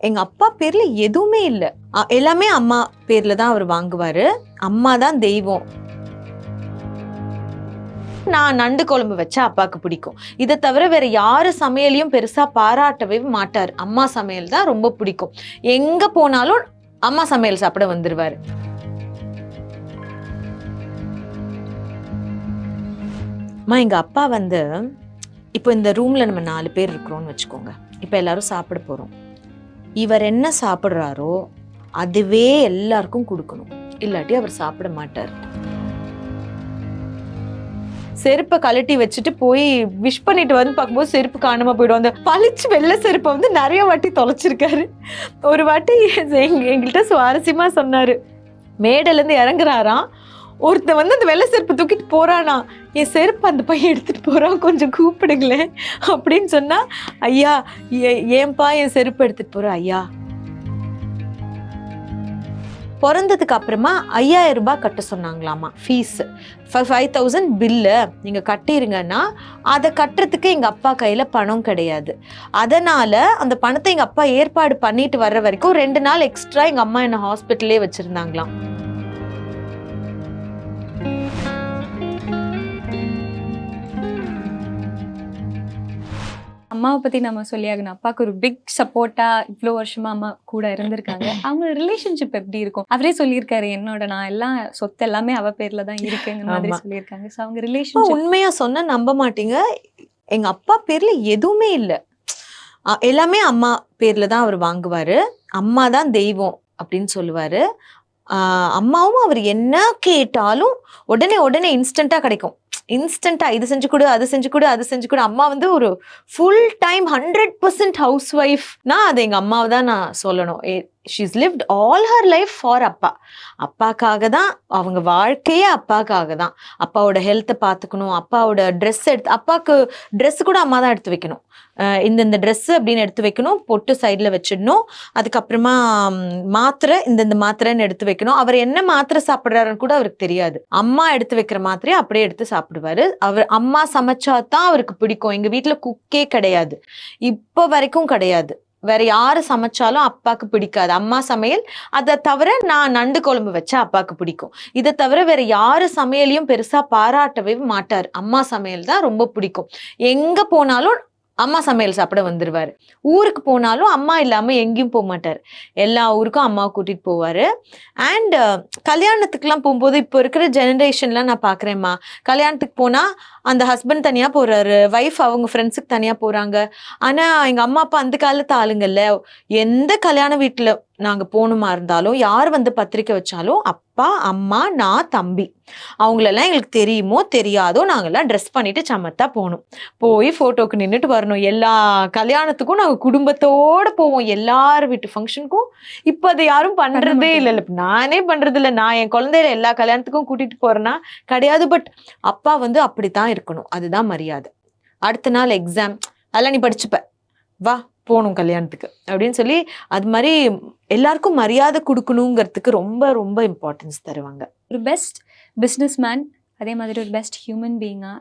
எங்க அப்பா பேர்ல எதுவுமே இல்லை. எல்லாமே அம்மா பேர்ல தான் அவர் வாங்குவாரு. அம்மா தான் தெய்வம். நான் நண்டு குழம்பு வச்சா அப்பாவுக்கு பிடிக்கும். இதை தவிர வேற யாரு சமையலையும் பெருசா பாராட்டவே மாட்டார். அம்மா சமையல் தான் ரொம்ப பிடிக்கும். எங்க போனாலும் அம்மா சமையல் சாப்பிட வந்துருவாரு. எங்க அப்பா வந்து இப்போ இந்த ரூம்ல நம்ம 4 பேர் இருக்கிறோம்னு வச்சுக்கோங்க. இப்போ எல்லாரும் சாப்பிட போறோம். இவர் என்ன சாப்பிட்றாரோ அதுவே எல்லாருக்கும் கொடுக்கணும், இல்லாட்டி அவர் சாப்பிட மாட்டார். செருப்பை கழட்டி வச்சுட்டு போய் விஷ் பண்ணிட்டு வந்து பார்க்கும்போது செருப்பு காணாம போயிடும். அந்த பளிச்சு வெள்ளை செருப்பை வந்து நிறைய வாட்டி தொலைச்சிருக்காரு. ஒரு வாட்டி எங்கள்கிட்ட சுவாரஸ்யமா சொன்னாரு, மேடையில இருந்து இறங்குறாராம், ஒருத்தன் வந்து அந்த வெள்ளை செருப்பு தூக்கிட்டு போறானா, என் செருப்பு அந்த பையன் எடுத்துட்டு போறான், கொஞ்சம் கூப்பிடுங்களேன் அப்படின்னு சொன்னா, ஐயா ஏன்பா என் செருப்பு எடுத்துட்டு போற ஐயா. பிறந்ததுக்கு அப்புறமா 5000 ரூபாய் கட்ட சொன்னாங்களாமா ஃபீஸ். 5000 பில்லு நீங்க கட்டிருங்கன்னா அதை கட்டுறதுக்கு எங்க அப்பா கையில பணம் கிடையாது. அதனால அந்த பணத்தை எங்க அப்பா ஏற்பாடு பண்ணிட்டு வர்ற வரைக்கும் 2 நாள் எக்ஸ்ட்ரா எங்க அம்மா என்ன ஹாஸ்பிட்டலே வச்சிருந்தாங்களாம். அம்மாவை பத்தி நம்ம சொல்லியாகணும். அப்பாவுக்கு ஒரு பிக் சப்போர்ட்டா இவ்வளோ வருஷமா அம்மா கூட இருந்திருக்காங்க. அவங்க ரிலேஷன்ஷிப் எப்படி இருக்கும்? அவரே சொல்லியிருக்காரு, என்னோட நான் எல்லாம் சொத்து எல்லாமே அவ பேர்ல தான் இருக்குங்கிற மாதிரி சொல்லியிருக்காங்க. ஸோ அவங்க ரிலேஷன்ஷிப் உண்மையா சொன்னா நம்ப மாட்டீங்க, எங்க அப்பா பேர்ல எதுவுமே இல்லை. எல்லாமே அம்மா பேர்ல தான் அவர் வாங்குவாரு. அம்மா தான் தெய்வம் அப்படின்னு சொல்லுவாரு. அம்மாவும் அவர் என்ன கேட்டாலும் உடனே இன்ஸ்டன்டா கிடைக்கும். இன்ஸ்டன்டா இது செஞ்சு கொடு, அது செஞ்சு கொடு, அது செஞ்சு கொடு. அம்மா வந்து ஒரு ஃபுல் டைம் 100% ஹவுஸ் ஒய்ஃப்னா அது எங்க அம்மாவை தான் நான் சொல்லணும். She's lived all her life for அப்பா. அப்பாக்காக தான் அவங்க வாழ்க்கையே, அப்பாக்காக தான். அப்பாவோட ஹெல்த்தை பார்த்துக்கணும், அப்பாவோட ட்ரெஸ் அப்பாவுக்கு ட்ரெஸ் கூட அம்மா தான் எடுத்து வைக்கணும். இந்த ட்ரெஸ் அப்படின்னு எடுத்து வைக்கணும், பொட்டு சைடில் வச்சிடணும். அதுக்கப்புறமா மாத்திரை இந்த மாத்திரைன்னு எடுத்து வைக்கணும். அவர் என்ன மாத்திரை சாப்பிட்றாருன்னு கூட அவருக்கு தெரியாது. அம்மா எடுத்து வைக்கிற மாத்திரையை அப்படியே எடுத்து சாப்பிடுவாரு. அவர் அம்மா சமைச்சா தான் அவருக்கு பிடிக்கும். எங்க வீட்டுல குக்கே கிடையாது, இப்போ வரைக்கும் கிடையாது. வேற யாரு சமைச்சாலும் அப்பாவுக்கு பிடிக்காது. அம்மா சமையல், அதை தவிர நான் நண்டு குழம்பு வச்சா அப்பாவுக்கு பிடிக்கும். இதை தவிர வேற யாரு சமையலையும் பெருசா பாராட்டவே மாட்டார். அம்மா சமையல் தான் ரொம்ப பிடிக்கும். எங்க போனாலும் அம்மா சமையல் சாப்பிட வந்துருவாரு. ஊருக்கு போனாலும் அம்மா இல்லாம எங்கேயும் போக மாட்டார். எல்லா ஊருக்கும் அம்மாவை கூட்டிட்டு போவாரு. அண்ட் கல்யாணத்துக்குலாம் போகும்போது இப்போ இருக்கிற ஜெனரேஷன்லாம் நான் பாக்குறேம்மா, கல்யாணத்துக்கு போனா அந்த ஹஸ்பண்ட் தனியா போறாரு, ஒய்ஃப் அவங்க ஃப்ரெண்ட்ஸுக்கு தனியா போறாங்க. ஆனா எங்க அம்மா அப்பா அந்த காலத்து ஆளுங்கல்ல, எந்த கல்யாண வீட்டுல நாங்க போகணுமா இருந்தாலும், யார் வந்து பத்திரிக்கை வச்சாலும் அப்பா, அம்மா, நான், தம்பி அவங்களெல்லாம் எங்களுக்கு தெரியுமோ தெரியாதோ நாங்கெல்லாம் ட்ரெஸ் பண்ணிட்டு சமத்தா போகணும். போய் போட்டோக்கு நின்றுட்டு வரணும். எல்லா கல்யாணத்துக்கும் நாங்க குடும்பத்தோட போவோம், எல்லார் வீட்டு ஃபங்க்ஷனுக்கும். இப்போ அதை யாரும் பண்றதே இல்லை. நானே பண்றது இல்லை. நான் என் குழந்தையில எல்லா கல்யாணத்துக்கும் கூட்டிட்டு போறேன்னா கிடையாது. பட் அப்பா வந்து அப்படித்தான் இருக்கணும், அதுதான் மரியாதை. அடுத்த நாள் எக்ஸாம், அதெல்லாம் நீ படிச்சுப்ப, வா போகணும் கல்யாணத்துக்கு அப்படின்னு சொல்லி அது மாதிரி எல்லாருக்கும் மரியாதை கொடுக்கணுங்கிறதுக்கு ரொம்ப ரொம்ப இம்பார்ட்டன்ஸ் தருவாங்க. ஒரு பெஸ்ட் பிஸ்னஸ் மேன், அதே மாதிரி ஒரு பெஸ்ட் ஹியூமன் பீயிங்கா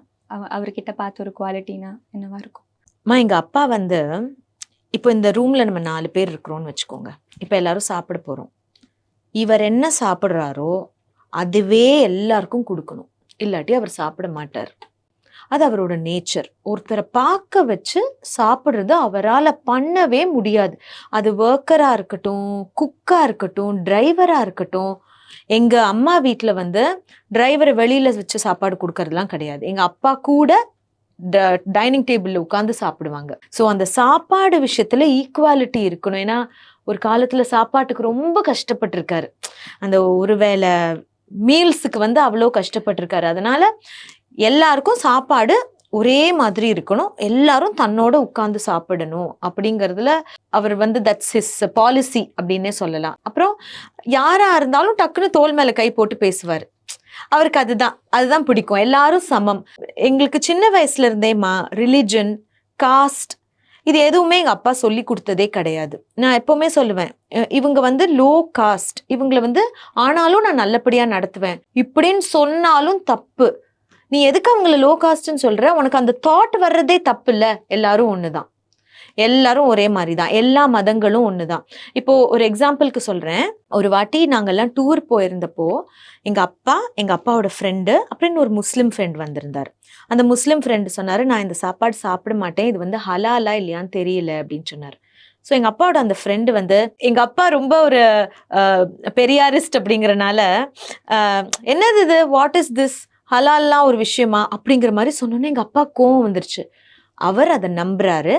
அவர்கிட்ட பார்த்த ஒரு குவாலிட்டினா என்னவா இருக்கும்? எங்க அப்பா வந்து இப்போ இந்த ரூம்ல நம்ம 4 பேர் இருக்கிறோம்னு வச்சுக்கோங்க. இப்போ எல்லாரும் சாப்பிட போறோம். இவர் என்ன சாப்பிட்றாரோ அதுவே எல்லாருக்கும் கொடுக்கணும், இல்லாட்டி அவர் சாப்பிட மாட்டார். அது அவரோட நேச்சர். ஒருத்தரை பார்க்க வச்சு சாப்பிட்றது அவரால் பண்ணவே முடியாது. அது ஒர்க்கரா இருக்கட்டும், குக்கா இருக்கட்டும், டிரைவரா இருக்கட்டும். எங்க அம்மா வீட்டில் வந்து டிரைவரை வெளியில வச்சு சாப்பாடு கொடுக்கறதுலாம் கிடையாது. எங்க அப்பா கூட டைனிங் டேபிள்ல உட்காந்து சாப்பிடுவாங்க. ஸோ அந்த சாப்பாடு விஷயத்துல ஈக்குவாலிட்டி இருக்கணும். ஏன்னா ஒரு காலத்துல சாப்பாட்டுக்கு ரொம்ப கஷ்டப்பட்டிருக்காரு. அந்த ஒருவேளை மீல்ஸுக்கு வந்து அவ்வளோ கஷ்டப்பட்டிருக்காரு. அதனால எல்லாருக்கும் சாப்பாடு ஒரே மாதிரி இருக்கணும், எல்லாரும் தன்னோட உட்கார்ந்து சாப்பிடணும் அப்படிங்கிறதுல அவர் வந்து தட்ஸ் ஹிஸ் பாலிசி அப்படின்னே சொல்லலாம். அப்புறம் யாரா இருந்தாலும் டக்குன்னு தோள் மேல கை போட்டு பேசுவார். அவருக்கு அதுதான் பிடிக்கும். எல்லாரும் சமம். எங்களுக்கு சின்ன வயசுல இருந்தேமா ரிலிஜன், காஸ்ட் இது எதுவுமே எங்க அப்பா சொல்லி கொடுத்ததே கிடையாது. நான் எப்பவுமே சொல்லுவேன், இவங்க வந்து லோ காஸ்ட், இவங்களை வந்து ஆனாலும் நான் நல்லபடியா நடத்துவேன் இப்படின்னு சொன்னாலும் தப்பு. நீ எதுக்கு அவங்கள லோ காஸ்ட்ன்னு சொல்ற? உனக்கு அந்த தாட் வர்றதே தப்பு இல்ல, எல்லாரும் ஒண்ணுதான். எல்லாரும் ஒரே மாதிரி தான், எல்லா மதங்களும் ஒண்ணுதான். இப்போ ஒரு எக்ஸாம்பிளுக்கு சொல்றேன். ஒரு வாட்டி நாங்கெல்லாம் டூர் போயிருந்தப்போ எங்க அப்பாவோட ஃப்ரெண்டு அப்புறம் இன்னொரு முஸ்லிம் ஃப்ரெண்ட் வந்திருந்தார். அந்த முஸ்லிம் ஃப்ரெண்டு சொன்னாரு, நான் இந்த சாப்பாடு சாப்பிட மாட்டேன், இது வந்து ஹலாலா இல்லையான்னு தெரியல அப்படின்னு சொன்னார். ஸோ எங்க அப்பாவோட அந்த ஃப்ரெண்டு வந்து, எங்க அப்பா ரொம்ப ஒரு பெரியாரிஸ்ட் அப்படிங்கறனால, என்னது இது, வாட் இஸ் திஸ், ஹலால்லாம் ஒரு விஷயமா அப்படிங்கிற மாதிரி சொன்னோன்னே எங்க அப்பா கோவம் வந்துருச்சு. அவர் அதை நம்புறாரு.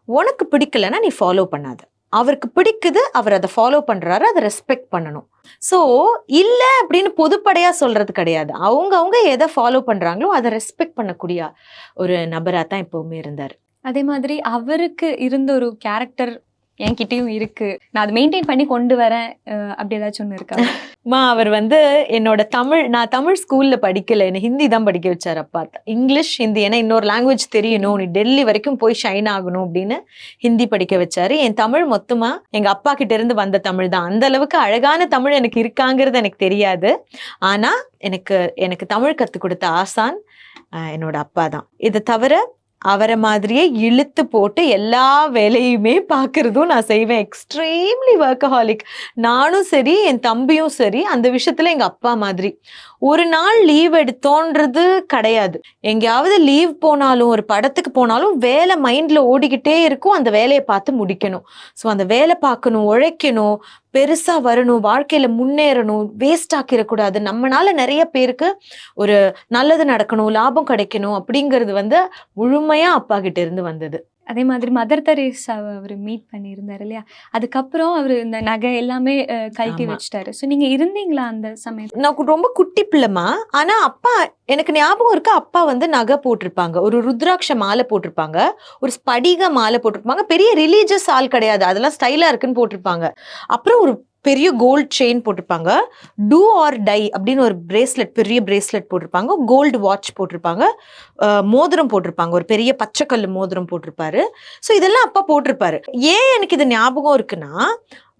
உனக்கு பிடிக்கலன்னா நீ ஃபாலோ பண்ணாத, அவருக்கு பிடிக்குது, அவர் அதை ஃபாலோ பண்றாரு, அதை ரெஸ்பெக்ட் பண்ணணும். ஸோ இல்ல அப்படின்னு பொதுப்படையா சொல்றது கிடையாது. அவங்க எதை ஃபாலோ பண்றாங்களோ அதை ரெஸ்பெக்ட் பண்ணக்கூடிய ஒரு நபரா தான் எப்பவுமே இருந்தார். அதே மாதிரி அவருக்கு இருந்த ஒரு கேரக்டர் என்கிட்டயும் இருக்கு, நான் அதை மெயின்டைன் பண்ணி கொண்டு வரேன், அப்படி ஏதாச்சும் ஒன்று இருக்கா? அவர் வந்து என்னோட நான் தமிழ் ஸ்கூல்ல படிக்கல, என்ன ஹிந்தி தான் படிக்க வச்சார் அப்பா. இங்கிலீஷ் ஹிந்தி, ஏன்னா இன்னொரு லாங்குவேஜ் தெரியணும், நீ டெல்லி வரைக்கும் போய் ஷைன் ஆகணும் அப்படின்னு ஹிந்தி படிக்க வச்சாரு. என் தமிழ் மொத்தமா எங்க அப்பா கிட்ட இருந்து வந்த தமிழ் தான். அந்த அளவுக்கு அழகான தமிழ் எனக்கு இருக்காங்கிறது எனக்கு தெரியாது. ஆனா எனக்கு தமிழ் கத்து கொடுத்த ஆசான் என்னோட அப்பா தான். இதை தவிர அவரை மாதிரியே இழுத்து போட்டு எல்லா வேலையுமே பார்க்கறதும் நான் செய்வேன். Extremely workaholic. நானும் சரி, என் தம்பியும் சரி, அந்த விஷயத்துல எங்க அப்பா மாதிரி. ஒரு நாள் லீவ் எடுத்தோன்றது கிடையாது. எங்கேயாவது லீவ் போனாலும், ஒரு படத்துக்கு போனாலும் வேலை மைண்ட்ல ஓடிக்கிட்டே இருக்கும், அந்த வேலையை பார்த்து முடிக்கணும். ஸோ அந்த வேலை பார்க்கணும், உழைக்கணும், பெருசா வரணும், வாழ்க்கையில முன்னேறணும், வேஸ்ட் ஆக்கிடக்கூடாது, நம்மளால நிறைய பேருக்கு ஒரு நல்லது நடக்கணும், லாபம் கிடைக்கணும் அப்படிங்கிறது வந்து முழுமையா அப்பா கிட்ட இருந்து வந்தது. அதே மாதிரி மதர் தெரேசாவை அவர் மீட் பண்ணியிருந்தாரு இல்லையா, அதுக்கப்புறம் அவர் இந்த நகை எல்லாமே கழட்டி வச்சுட்டாரு. ஸோ நீங்க இருந்தீங்களா அந்த சமயத்துல? நான் ரொம்ப குட்டி பிள்ளைமா, ஆனா அப்பா எனக்கு ஞாபகம் இருக்கு, அப்பா வந்து நகை போட்டிருப்பாங்க, ஒரு ருத்ராட்ச மாலை போட்டிருப்பாங்க, ஒரு ஸ்படிக மாலை போட்டிருப்பாங்க. பெரிய ரிலீஜியஸ் ஆள் கிடையாது, அதெல்லாம் ஸ்டைலா இருக்குன்னு போட்டிருப்பாங்க. அப்புறம் ஒரு பெரிய கோல்ட் செயின் போட்டிருப்பாங்க, டூ ஆர் டை அப்படின்னு ஒரு பிரேஸ்லெட், பெரிய பிரேஸ்லெட் போட்டிருப்பாங்க, கோல்டு வாட்ச் போட்டிருப்பாங்க, மோதிரம் போட்டிருப்பாங்க, ஒரு பெரிய பச்சைக்கல் மோதிரம் போட்டிருப்பாரு. ஸோ இதெல்லாம் அப்பா போட்டிருப்பாரு. ஏன் எனக்கு இது ஞாபகம் இருக்குன்னா,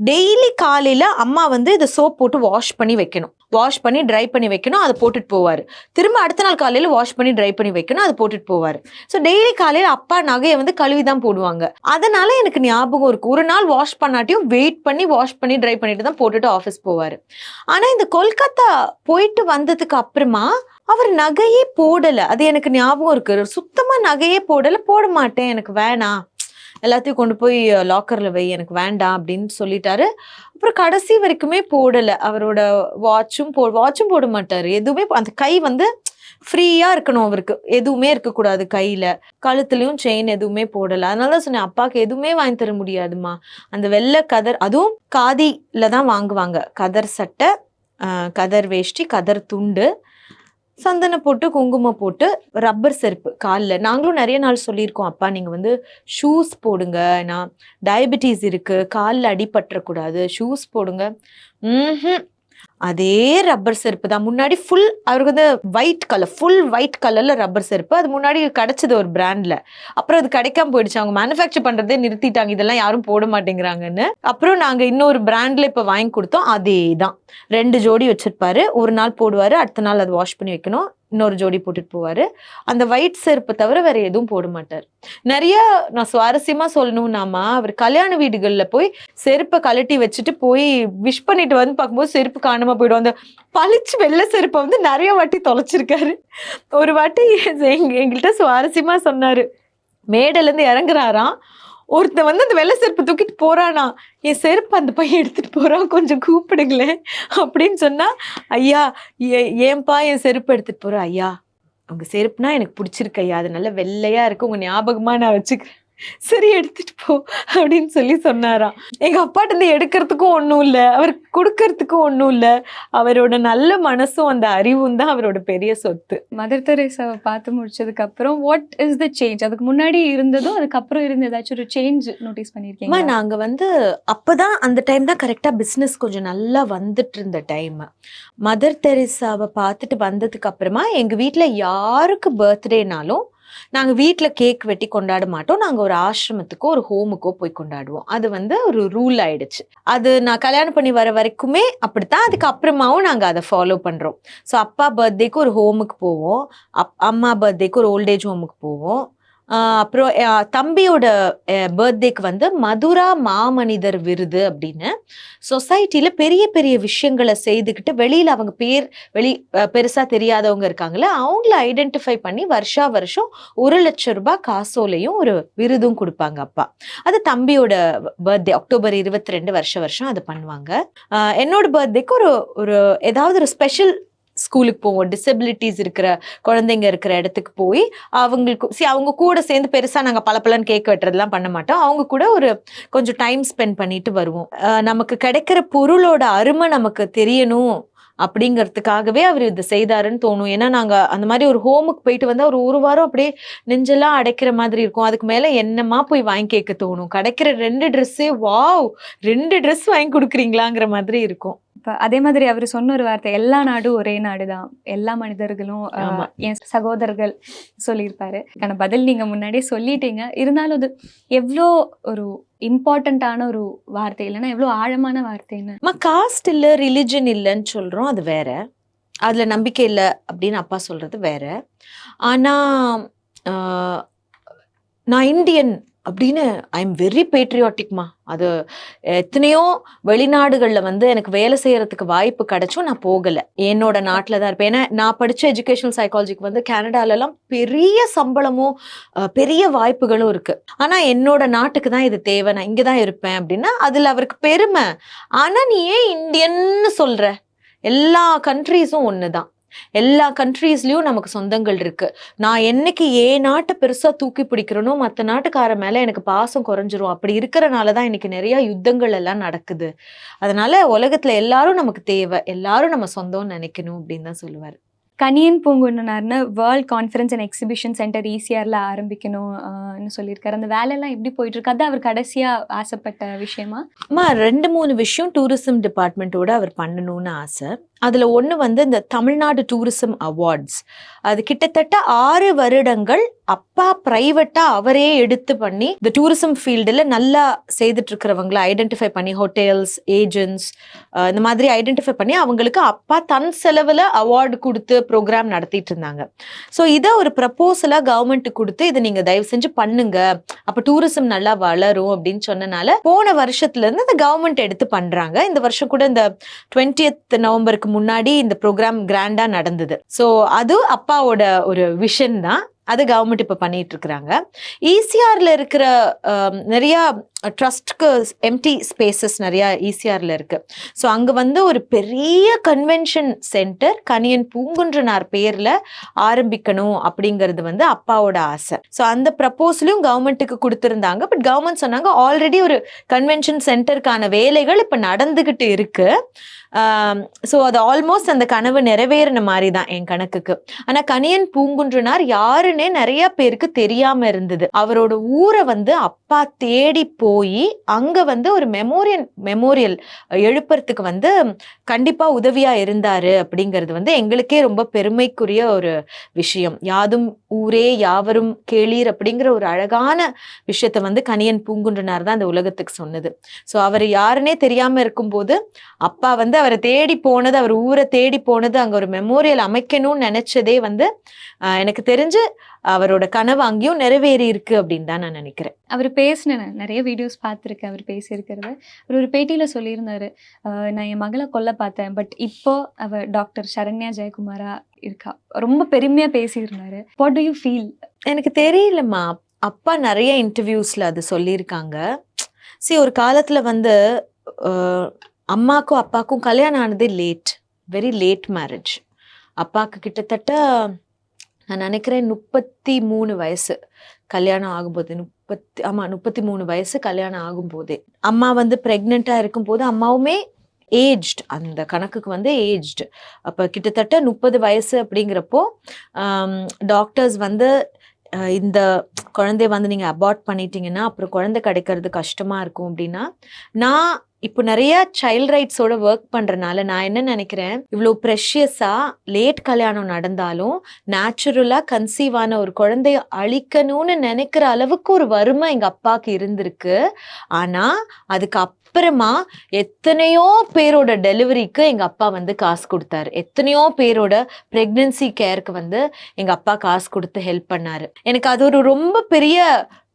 டெய்லி காலையில அம்மா வந்து இதை சோப் போட்டு வாஷ் பண்ணி வைக்கணும், வாஷ் பண்ணி ட்ரை பண்ணி வைக்கணும், அதை போட்டுட்டு போவார். திரும்ப அடுத்த நாள் காலையில வாஷ் பண்ணி ட்ரை பண்ணி வைக்கணும், அதை போட்டுட்டு போவார். ஸோ டெய்லி காலையில அப்பா நகையை வந்து கழுவி தான் போடுவாங்க. அதனால எனக்கு ஞாபகம் இருக்கு, ஒரு நாள் வாஷ் பண்ணாட்டியும் வெயிட் பண்ணி வாஷ் பண்ணி ட்ரை பண்ணிட்டு தான் போட்டுட்டு ஆஃபீஸ் போவார். ஆனா இந்த கொல்கத்தா போயிட்டு வந்ததுக்கு அப்புறமா அவர் நகையே போடல. அது எனக்கு ஞாபகம் இருக்கு, சுத்தமா நகையே போடல. போட மாட்டேன், எனக்கு வேணாம், எல்லாத்தையும் கொண்டு போய் லாக்கர்ல வை, எனக்கு வேண்டாம் அப்படின்னு சொல்லிட்டாரு. அப்புறம் கடைசி வரைக்குமே போடல. அவரோட வாட்சும் போட மாட்டாரு, எதுவுமே. அந்த கை வந்து ஃப்ரீயா இருக்கணும், அவருக்கு எதுவுமே இருக்கக்கூடாது கையில, கழுத்துலயும் செயின் எதுவுமே போடல. அதனால சொன்னேன், அப்பாவுக்கு எதுவுமே வாங்கி தர முடியாதுமா. அந்த வெள்ளை கதர், அதுவும் காதில தான் வாங்குவாங்க, கதர் சட்டை, கதர் வேஷ்டி, கதர் துண்டு, சந்தனம் போட்டு, குங்குமம் போட்டு, ரப்பர் செருப்பு காலில். நாங்களும் நிறைய நாள் சொல்லியிருக்கோம், அப்பா நீங்கள் வந்து ஷூஸ் போடுங்க, நான் டயபெட்டிஸ் இருக்கு, காலில் அடிபற்றக்கூடாது, ஷூஸ் போடுங்க. அதே ரப்பர் செருப்பு தான். முன்னாடி அவருக்கு வந்து ஃபுல் ஒயிட் கலர்ல ரப்பர் செருப்பு. அது முன்னாடி கிடைச்சது ஒரு பிராண்ட்ல, அப்புறம் அது கிடைக்காம போயிடுச்சு, அவங்க மேனுஃபேக்சர் பண்றதே நிறுத்திட்டாங்க, இதெல்லாம் யாரும் போட மாட்டேங்கிறாங்கன்னு. அப்புறம் நாங்க இன்னொரு பிராண்ட்ல இப்ப வாங்கி கொடுத்தோம், அதே தான். 2 ஜோடி வச்சிருப்பாரு, ஒரு நாள் போடுவாரு, அடுத்த நாள் அதை வாஷ் பண்ணி வைக்கணும், இன்னொரு ஜோடி போட்டுட்டு போவாரு. அந்த ஒயிட் செருப்பை தவிர வேற எதுவும் போட மாட்டார். நிறைய நான் சுவாரஸ்யமா சொல்லணும்னாமா, அவர் கல்யாண வீடுகள்ல போய் செருப்பை கழட்டி வச்சுட்டு போய் விஷ் பண்ணிட்டு வந்து பார்க்கும்போது செருப்பு காணாம போயிடும். அந்த பளிச்சு வெள்ளை செருப்பை வந்து நிறைய வாட்டி தொலைச்சிருக்காரு. ஒரு வாட்டி எங்கள்கிட்ட சுவாரஸ்யமா சொன்னாரு, மேடையில இருந்து இறங்குறாராம், ஒருத்தன் வந்து அந்த வெள்ளை செருப்பு தூக்கிட்டு போறானா, என் செருப்பு அந்த பையன் எடுத்துட்டு போறான், கொஞ்சம் கூப்பிடுங்களேன் அப்படின்னு சொன்னா, ஐயா ஏன்பா என் செருப்பு எடுத்துட்டு போற, ஐயா உங்க செருப்புனா எனக்கு பிடிச்சிருக்கு ஐயா, அது நல்ல வெள்ளையா இருக்கு, உங்க ஞாபகமா நான் வச்சுக்கிறேன், சரி எடுத்துட்டு போ அப்படின்னு சொல்லி சொன்னாராம். எங்க அப்பாட்ட இருந்து எடுக்கிறதுக்கும் ஒன்றும் இல்லை, அவருக்கு கொடுக்கறதுக்கும் ஒன்றும் இல்லை, அவரோட நல்ல மனசும் அந்த அறிவும் தான் அவரோட பெரிய சொத்து. மதர் தெரேசாவை பார்த்து முடிச்சதுக்கு அப்புறம் வாட் இஸ் த சேஞ்ச்? அதுக்கு முன்னாடி இருந்ததும் அதுக்கப்புறம் இருந்த ஏதாச்சும் ஒரு சேஞ்ச் நோட்டீஸ் பண்ணிருக்கீங்க? நாங்க வந்து அப்பதான் அந்த டைம் தான் கரெக்டா பிசினஸ் கொஞ்சம் நல்லா வந்துட்டு இருந்த டைம். மதர் தெரேசாவை பார்த்துட்டு வந்ததுக்கு அப்புறமா எங்க வீட்டுல யாருக்கு பர்த்டேனாலும் நாங்க வீட்டுல கேக் வெட்டி கொண்டாட மாட்டோம், நாங்க ஒரு ஆசிரமத்துக்கோ ஒரு ஹோமுக்கோ போய் கொண்டாடுவோம். அது வந்து ஒரு ரூல் ஆயிடுச்சு. அது நான் கல்யாணம் பண்ணி வர வரைக்குமே அப்படித்தான், அதுக்கு அப்புறமாவும் நாங்க அதை ஃபாலோ பண்றோம். ஸோ அப்பா பர்த்டேக்கு ஒரு ஹோமுக்கு போவோம், அம்மா பர்த்டேக்கு ஒரு ஓல்டேஜ் ஹோமுக்கு போவோம், அப்புறம் தம்பியோட பர்த்டேக்கு வந்து மதுரா மாமனிதர் விருது அப்படின்னு சொசைட்டில பெரிய பெரிய விஷயங்களை செய்துக்கிட்டு வெளியில அவங்க பெருசா தெரியாதவங்க இருக்காங்கல்ல, அவங்கள ஐடென்டிஃபை பண்ணி வருஷம் 1,00,000 காசோலையும் ஒரு விருதும் கொடுப்பாங்க அப்பா. அது தம்பியோட பர்த்டே அக்டோபர் 22 வருஷம் அது பண்ணுவாங்க. என்னோட பர்த்டேக்கு ஒரு ஏதாவது ஒரு ஸ்பெஷல் ஸ்கூலுக்கு போவோம். டிசபிலிட்டிஸ் இருக்கிற குழந்தைங்க இருக்கிற இடத்துக்கு போய் அவங்களுக்கு அவங்க கூட சேர்ந்து பெருசா நாங்க பலன்னு கேக் வெட்டுறதுலாம் பண்ண மாட்டோம். அவங்க கூட ஒரு கொஞ்சம் டைம் ஸ்பெண்ட் பண்ணிட்டு வருவோம். நமக்கு கிடைக்கிற பொருளோட அருமை நமக்கு தெரியணும் அப்படிங்கிறதுக்காகவே அவர் இது செய்தாருன்னு தோணும். ஏன்னா நாங்க அந்த மாதிரி ஒரு ஹோமுக்கு போயிட்டு வந்து ஒரு வாரம் அப்படியே நெஞ்செல்லாம் அடைக்கிற மாதிரி இருக்கும். அதுக்கு மேல என்னமா போய் வாங்கி கேட்க தோணும். கிடைக்கிற 2 ட்ரெஸ்ஸே வாவ் 2 ட்ரெஸ் வாங்கி கொடுக்குறீங்களாங்கிற மாதிரி இருக்கும். இப்ப அதே மாதிரி அவர் சொன்ன ஒரு வார்த்தை, எல்லா நாடும் ஒரே நாடுதான், எல்லா மனிதர்களும் என் சகோதரர்கள் சொல்லியிருப்பாரு. ஆனா பதில் நீங்க முன்னாடியே சொல்லிட்டீங்க. இருந்தாலும் அது எவ்வளோ ஒரு இம்பார்ட்டன்டான ஒரு வார்த்தை, இல்லைன்னா எவ்வளோ ஆழமான வார்த்தைன்னு. காஸ்ட் இல்ல ரிலிஜன் இல்லைன்னு சொல்றோம், அது வேற. அதுல நம்பிக்கை இல்லை அப்படின்னு அப்பா சொல்றது வேற. ஆனா நான் இந்தியன் அப்படின்னு ஐ எம் வெரி பேட்ரியாட்டிக்மா. அது எத்தனையோ வெளிநாடுகளில் வந்து எனக்கு வேலை செய்யறதுக்கு வாய்ப்பு கிடைச்சும் நான் போகலை. என்னோட நாட்டில் தான் இருப்பேன். ஏன்னா நான் படித்த எஜுகேஷனல் சைக்காலஜிக்கு வந்து கனடாலெல்லாம் பெரிய சம்பளமும் பெரிய வாய்ப்புகளும் இருக்கு. ஆனால் என்னோட நாட்டுக்கு தான் இது தேவை, நான் இங்கே தான் இருப்பேன் அப்படின்னா அதில் அவருக்கு பெருமை. ஆனால் நீ ஏன் இந்தியன்னு சொல்ற? எல்லா கண்ட்ரீஸும் ஒன்று தான். எல்லா கண்ட்ரீஸ்லயும் நமக்கு சொந்தங்கள் இருக்கு. நான் என்னைக்கு நாட்டை பெருசா தூக்கி பிடிக்கிறனோ மற்ற நாட்டுக்கார மேல எனக்கு பாசம் குறைஞ்சிரும். அப்படி இருக்கிறனாலதான் இன்னைக்கு நிறைய யுத்தங்கள் எல்லாம் நடக்குது. அதனால உலகத்துல எல்லாரும் நமக்கு தேவை, எல்லாரும் நம்ம சொந்தம்னு நினைக்கணும் அப்படின்னு தான் சொல்லுவாரு. கணியன் பூங்குன்றனார்னு world conference and exhibition centre ஈசிஆர்ல ஆரம்பிக்கணும்னு சொல்லியிருக்காரு. அந்த வேலையெல்லாம் எப்படி போயிட்டு இருக்கு? அது அவர் கடைசியா ஆசைப்பட்ட விஷயமா? 2-3 விஷயம் டூரிசம் டிபார்ட்மெண்ட்டோட அவர் பண்ணணும்னு ஆசை. அதுல ஒண்ணு வந்து இந்த தமிழ்நாடு டூரிசம் அவார்ட்ஸ். அது கிட்டத்தட்ட 6 வருடங்கள் அப்பா பிரைவேட்டா அவரே எடுத்து பண்ணி இந்த டூரிசம் ஃபீல்டுல நல்லா செய்துட்டு இருக்கிறவங்களை ஐடென்டிஃபை பண்ணி ஹோட்டல்ஸ், ஏஜென்ட்ஸ் இந்த மாதிரி ஐடென்டிஃபை பண்ணி அவங்களுக்கு அப்பா தன் செலவுல அவார்டு கொடுத்து ப்ரோக்ராம் நடத்திட்டு இருந்தாங்க. ஸோ இதை ஒரு ப்ரப்போசலா கவர்மெண்ட்டுக்கு கொடுத்து இதை நீங்க தயவு செஞ்சு பண்ணுங்க, அப்ப டூரிசம் நல்லா வளரும் அப்படின்னு சொன்னனால போன வருஷத்துல இருந்து இந்த கவர்மெண்ட் எடுத்து பண்றாங்க. இந்த வருஷம் கூட இந்த 20th நவம்பருக்கு முன்னாடி இந்த ப்ரோக்ராம் கிராண்டா நடந்தது. ஸோ அது அப்பாவோட ஒரு விஷன் தான். அது கவர்மெண்ட் இப்ப பண்ணிட்டு இருக்கிறாங்க. ஈசிஆர்ல இருக்கிற நிறைய ட்ரஸ்ட்க்கு எம்டி ஸ்பேசஸ் நிறைய ஈசிஆர்ல இருக்கு. ஸோ அங்க வந்து ஒரு பெரிய கன்வென்ஷன் சென்டர் கணியன் பூங்குன்றனார் பேர்ல ஆரம்பிக்கணும் அப்படிங்கிறது வந்து அப்பாவோட ஆசை. ஸோ அந்த ப்ரப்போசலும் கவர்மெண்ட்டுக்கு கொடுத்திருந்தாங்க. பட் கவர்மெண்ட் சொன்னாங்க ஆல்ரெடி ஒரு கன்வென்ஷன் சென்டருக்கான வேலைகள் இப்ப நடந்துகிட்டு இருக்கு. ஸோ அது ஆல்மோஸ்ட் அந்த கனவு நிறைவேறின மாதிரி தான் என் கணக்குக்கு. ஆனா கணியன் பூங்குன்றனார் யாருன்னே நிறைய பேருக்கு தெரியாம இருந்தது. அவரோட ஊரை வந்து அப்பா தேடி போய் அங்க வந்து ஒரு மெமோரியல் எழுப்புறதுக்கு வந்து கண்டிப்பா உதவியா இருந்தாரு அப்படிங்கிறது வந்து எங்களுக்கே ரொம்ப பெருமைக்குரிய ஒரு விஷயம். யாதும் ஊரே யாவரும் கேளீர் அப்படிங்கிற ஒரு அழகான விஷயத்த வந்து கணியன் பூங்குன்றனார் தான் அந்த உலகத்துக்கு சொன்னது. ஸோ அவர் யாருன்னே தெரியாம இருக்கும்போது அப்பா வந்து அவரை தேடி போனது, அவர் ஊரை தேடி போனது, அங்க ஒரு மெமோரியல் அமைக்கணும்னு நினைச்சதே வந்து எனக்கு தெரிஞ்சு அவரோட கனவு அங்கேயும் நிறைவேறி இருக்கு அப்படின்னு தான் நான் நினைக்கிறேன். அவர் பேசின நிறைய வீடியோஸ் பார்த்துருக்கேன். அவர் பேசியிருக்கிறது ஒரு பேட்டியில சொல்லியிருந்தாரு, நான் என் மகளை கொல்ல பார்த்தேன், பட் இப்போ அவ டாக்டர் சரண்யா ஜெயக்குமாரா இருக்கா. ரொம்ப பெருமையா பேசியிருந்தாரு. What do you feel? எனக்கு தெரியலம்மா, அப்பா நிறைய இன்டர்வியூஸ்ல அது சொல்லியிருக்காங்க. ஒரு காலத்துல வந்து அம்மாக்கும் அப்பாக்கும் கல்யாணம் ஆனது வெரி லேட் மேரேஜ். அப்பாவுக்கு கிட்டத்தட்ட நான் நினைக்கிறேன் 33 வயசு கல்யாணம் ஆகும்போது. 33 வயசு கல்யாணம் ஆகும்போதே அம்மா வந்து பிரெக்னெண்டா இருக்கும்போது அம்மாவுமே ஏஜ்டு, அந்த கணக்குக்கு வந்து ஏஜ்டு. அப்போ கிட்டத்தட்ட 30 வயசு அப்படிங்கிறப்போ டாக்டர்ஸ் வந்து இந்த குழந்தைய வந்து நீங்க அபார்ட் பண்ணிட்டீங்கன்னா அப்புறம் குழந்தை கிடைக்கிறது கஷ்டமா இருக்கும் அப்படின்னா, நான் இப்போ நிறைய சைல்ட் ரைட்ஸோட ஒர்க் பண்றதுனால நான் என்ன நினைக்கிறேன், இவ்வளோ ப்ரெஷியஸா லேட் கல்யாணம் நடந்தாலும் நேச்சுரலா கன்சீவ் ஆன ஒரு குழந்தைய அழிக்கணும்னு நினைக்கிற அளவுக்கு ஒரு வறுமை எங்க அப்பாவுக்கு இருந்திருக்கு. ஆனா அதுக்கு அப்புறமா எத்தனையோ பேரோட டெலிவரிக்கு எங்க அப்பா வந்து காசு கொடுத்தாரு. எத்தனையோ பேரோட பிரெக்னன்சி கேருக்கு வந்து எங்க அப்பா காசு கொடுத்து ஹெல்ப் பண்ணாரு. எனக்கு அது ஒரு ரொம்ப பெரிய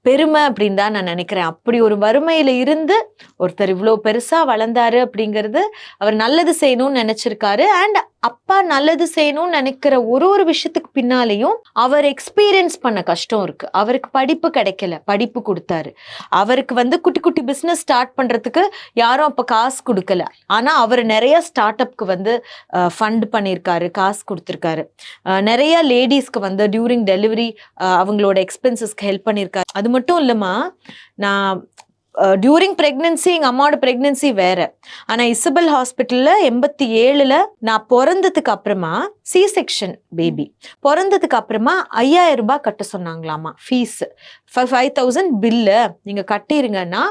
பெருமை அப்படின்னு தான் நான் நினைக்கிறேன். அப்படி ஒரு வறுமையில இருந்து ஒருத்தர் இவ்வளவு பெருசா வளர்ந்தாரு அப்படிங்கிறது அவர் நல்லது செய்யணும்னு நினைச்சிருக்காரு. அண்ட் அப்பா நல்லது செய்யணும்னு நினைக்கிற ஒரு விஷயத்துக்கு பின்னாலேயும் அவர் எக்ஸ்பீரியன்ஸ் பண்ண கஷ்டம் இருக்கு. அவருக்கு படிப்பு கிடைக்கல, படிப்பு கொடுத்தாரு. அவருக்கு வந்து குட்டி குட்டி பிசினஸ் ஸ்டார்ட் பண்றதுக்கு யாரும் அப்ப காசு கொடுக்கல. ஆனா அவர் நிறைய ஸ்டார்ட் அப்க்கு வந்து ஃபண்ட் பண்ணியிருக்காரு, காசு கொடுத்துருக்காரு. நிறைய லேடிஸ்க்கு வந்து டியூரிங் டெலிவரி அவங்களோட எக்ஸ்பென்சஸ்க்கு ஹெல்ப் பண்ணியிருக்காரு. அது மட்டும் இல்லம்மா, நான் டியூரிங் பிரெக்னன்சி எங்க அம்மாவோட பிரெக்னன்சி வேற. ஆனா இசபெல் ஹாஸ்பிட்டல்ல 87ல நான் பிறந்ததுக்கு அப்புறமா சி செக்ஷன் பேபி பிறந்ததுக்கு அப்புறமா 5000 ரூபாய் கட்ட சொன்னாங்களாமா ஃபீஸ். 5000 பில்லு நீங்க கட்டிருங்கன்னா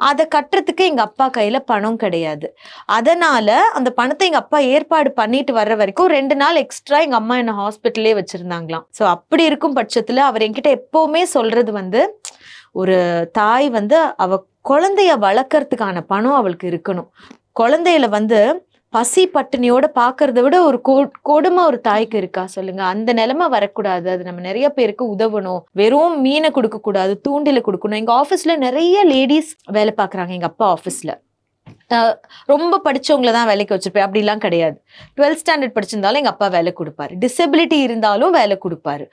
அதை கட்டுறதுக்கு எங்க அப்பா கையில பணம் கிடையாது. அதனால அந்த பணத்தை எங்க அப்பா ஏற்பாடு பண்ணிட்டு வர்ற வரைக்கும் 2 நாள் எக்ஸ்ட்ரா எங்க அம்மா என்ன ஹாஸ்பிட்டலே வச்சிருந்தாங்களாம். ஸோ அப்படி இருக்கும் பட்சத்துல அவர் என்கிட்ட எப்பவுமே சொல்றது வந்து, ஒரு தாய் வந்து அவ குழந்தைய வளர்க்கறதுக்கான பணம் அவளுக்கு இருக்கணும். குழந்தையில வந்து பசி பட்டினியோட பாக்குறத விட ஒரு கொடுமை ஒரு தாய்க்கு இருக்கா சொல்லுங்க? அந்த நிலைமை வரக்கூடாது. அது நம்ம நிறைய பேருக்கு உதவணும். வெறும் மீனை கொடுக்க கூடாது, தூண்டில கொடுக்கணும். எங்க ஆபீஸ்ல நிறைய லேடிஸ் வேலை பாக்குறாங்க. எங்க அப்பா ஆபீஸ்ல ரொம்ப படிச்சவங்கள தான் வேலைக்கு வச்சிருப்பேன் அப்படிலாம் கிடையாது. 12th ஸ்டாண்டர்ட் படிச்சிருந்தாலும் எங்க அப்பா வேலை கொடுப்பாரு. டிசபிலிட்டி இருந்தாலும் வேலை கொடுப்பாரு.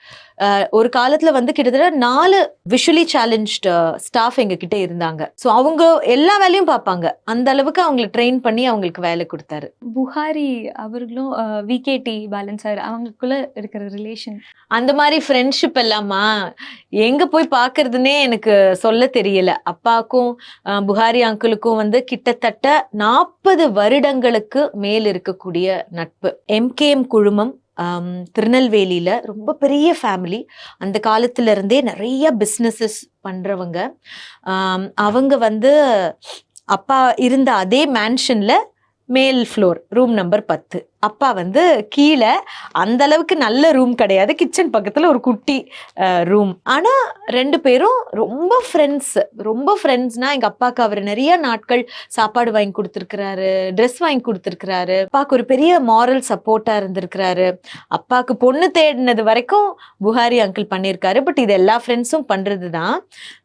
ஒரு காலத்துல வந்து கிட்டத்தட்ட 4 விஷுவலி சேலஞ்ச்டு ஸ்டாஃப் எங்க கிட்ட இருந்தாங்க. ஸோ அவங்க எல்லா வேலையும் பார்ப்பாங்க. அந்த அளவுக்கு அவங்களை ட்ரெயின் பண்ணி அவங்களுக்கு வேலை கொடுத்தாரு. புகாரி அவர்களும் விகேடி பாலன் சார் அவங்களுக்குள்ள இருக்கிற ரிலேஷன், அந்த மாதிரி ஃப்ரெண்ட்ஷிப் எல்லாமா எங்க போய் பாக்குறதுன்னே எனக்கு சொல்ல தெரியல. அப்பாவுக்கும் புகாரி அங்கிளுக்கும் வந்து கிட்டத்தட்ட 40 வருடங்களுக்கு மேல் இருக்கக்கூடிய நட்பு. MKM குழுமம் திருநெல்வேலியில ரொம்ப பெரிய ஃபேமிலி. அந்த காலத்துல இருந்தே நிறைய பிஸ்னஸஸ் பண்றவங்க. அவங்க வந்து அப்பா இருந்த அதே மேன்ஷன்ல மேல் ஃப்ளோர் ரூம் நம்பர் 10. அப்பா வந்து கீழே அந்த அளவுக்கு நல்ல ரூம் கிடையாது, கிச்சன் பக்கத்துல ஒரு குட்டி ரூம். ஆனா 2 பேரும் ரொம்ப ஃப்ரெண்ட்ஸ். ரொம்ப ஃப்ரெண்ட்ஸ்னா எங்க அப்பாவுக்கு அவர் நிறைய நாட்கள் சாப்பாடு வாங்கி கொடுத்துருக்கிறாரு, ட்ரெஸ் வாங்கி கொடுத்துருக்கிறாரு. அப்பாவுக்கு ஒரு பெரிய மாரல் சப்போர்ட்டா இருந்திருக்கிறாரு. அப்பாவுக்கு பொண்ணு தேடினது வரைக்கும் புகாரி அங்கிள் பண்ணியிருக்காரு. பட் இது எல்லா ஃப்ரெண்ட்ஸும் பண்றது தான்.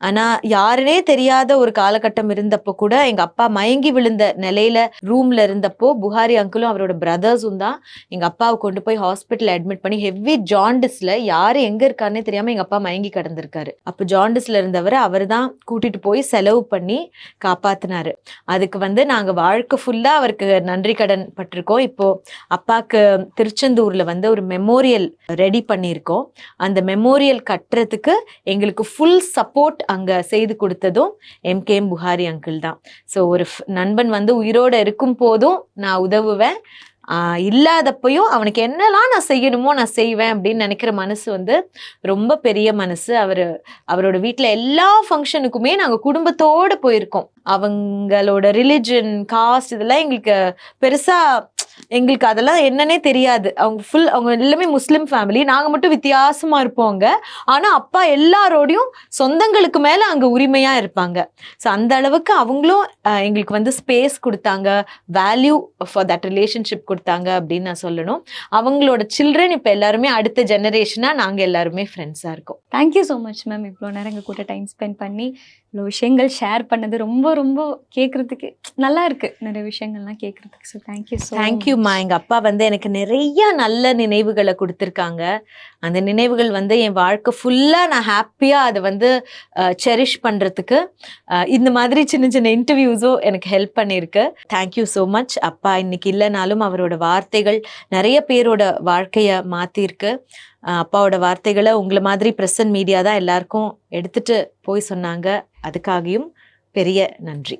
ஆனா யாருனே தெரியாத ஒரு காலகட்டம் இருந்தப்போ கூட எங்க அப்பா மயங்கி விழுந்த நிலையில ரூம்ல இருந்தப்போ புகாரி அங்கிளும் அவரோட பிரதர்ஸும் தான் எங்க அப்பாவை கொண்டு போய் ஹாஸ்பிட்டல் அட்மிட் பண்ணி ஹெவி ஜாண்டிஸ்ல யாரு எங்க இருக்காருன்னே தெரியாம எங்க அப்பா மயங்கி கிடந்திருக்காரு. அப்ப ஜாண்டிஸ்ல இருந்தவர் அவர் தான் கூட்டிட்டு போய் செலவு பண்ணி காப்பாத்தினாரு. அதுக்கு வந்து நாங்க வாழ்க்கை ஃபுல்லா அவருக்கு நன்றி கடன் பட்டிருக்கோம். இப்போ அப்பாக்கு திருச்செந்தூர்ல வந்து ஒரு மெமோரியல் ரெடி பண்ணியிருக்கோம். அந்த மெமோரியல் கட்டுறதுக்கு எங்களுக்கு ஃபுல் சப்போர்ட் அங்க செய்து கொடுத்ததும் MKM புகாரி அங்கிள் தான். ஸோ ஒரு நண்பன் வந்து உயிரோட இருக்கும் போதும் நான் உதவுவேன், இல்லாதப்பையும் அவனுக்கு என்னெல்லாம் நான் செய்யணுமோ நான் செய்வேன் அப்படின்னு நினைக்கிற மனசு வந்து ரொம்ப பெரிய மனசு. அவரோட வீட்டில் எல்லா ஃபங்க்ஷனுக்குமே நாங்கள் குடும்பத்தோடு போயிருக்கோம். அவங்களோட ரிலிஜன், காஸ்ட் இதெல்லாம் எங்களுக்கு பெருசா எங்களுக்கு அதெல்லாம் என்னன்னே தெரியாது. அவங்க எல்லாமே முஸ்லிம் ஃபேமிலி, நாங்க மட்டும் வித்தியாசமா இருப்போங்க. ஆனா அப்பா எல்லாரோடையும் சொந்தங்களுக்கு மேல அங்க உரிமையா இருப்பாங்க. ஸோ அந்த அளவுக்கு அவங்களும் எங்களுக்கு வந்து ஸ்பேஸ் கொடுத்தாங்க, வேல்யூ ஃபார் தட் ரிலேஷன்ஷிப் கொடுத்தாங்க அப்படின்னு நான் சொல்லணும். அவங்களோட சில்ட்ரன் இப்ப எல்லாருமே அடுத்த ஜெனரேஷனா நாங்க எல்லாருமே ஃப்ரெண்ட்ஸா இருக்கோம். Thank you so much ma'am. இவ்வளோ நேரம் எங்கள் கூட டைம் ஸ்பெண்ட் பண்ணி இவ்வளோ விஷயங்கள் ஷேர் பண்ணது ரொம்ப ரொம்ப கேட்குறதுக்கு நல்லா இருக்கு. நிறைய விஷயங்கள்லாம் கேட்குறதுக்கு. ஸோ தேங்க்யூம்மா. எங்க அப்பா வந்து எனக்கு நிறைய நல்ல நினைவுகளை கொடுத்துருக்காங்க. அந்த நினைவுகள் வந்து என் வாழ்க்கை ஃபுல்லா நான் ஹாப்பியா அதை வந்து செரிஷ் பண்றதுக்கு இந்த மாதிரி சின்ன சின்ன இன்டர்வியூஸும் எனக்கு ஹெல்ப் பண்ணியிருக்கு. Thank you so much. அப்பா இன்னைக்கு இல்லைனாலும் அவரோட வார்த்தைகள் நிறைய பேரோட வாழ்க்கைய மாத்திருக்கு. அப்பாவோட வார்த்தைகளை உங்களை மாதிரி பிரசன்ட் மீடியா தான் எல்லாருக்கும் எடுத்துட்டு போய் சொன்னாங்க. அதுக்காகவும் பெரிய நன்றி.